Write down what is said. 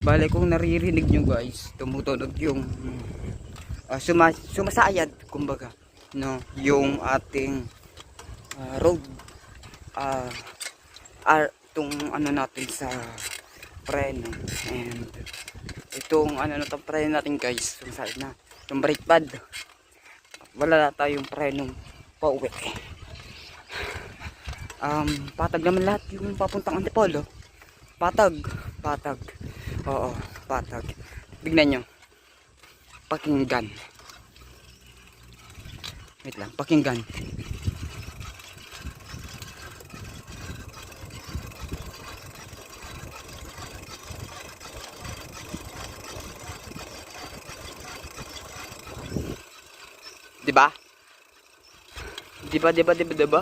Bale kung naririnig nyo guys, tumutunog yung sumasayad kumbaga, no, yung ating road, itong ano natin sa preno, and itong ano na itong preno natin guys, sumasayad na yung brake pad. Wala na tayong prenong pauwi. Patag naman lahat yung papuntang Antipolo. Patag. Oo, patag. Tignan nyo. Pakinggan. Wait lang, pakinggan. Diba? Diba?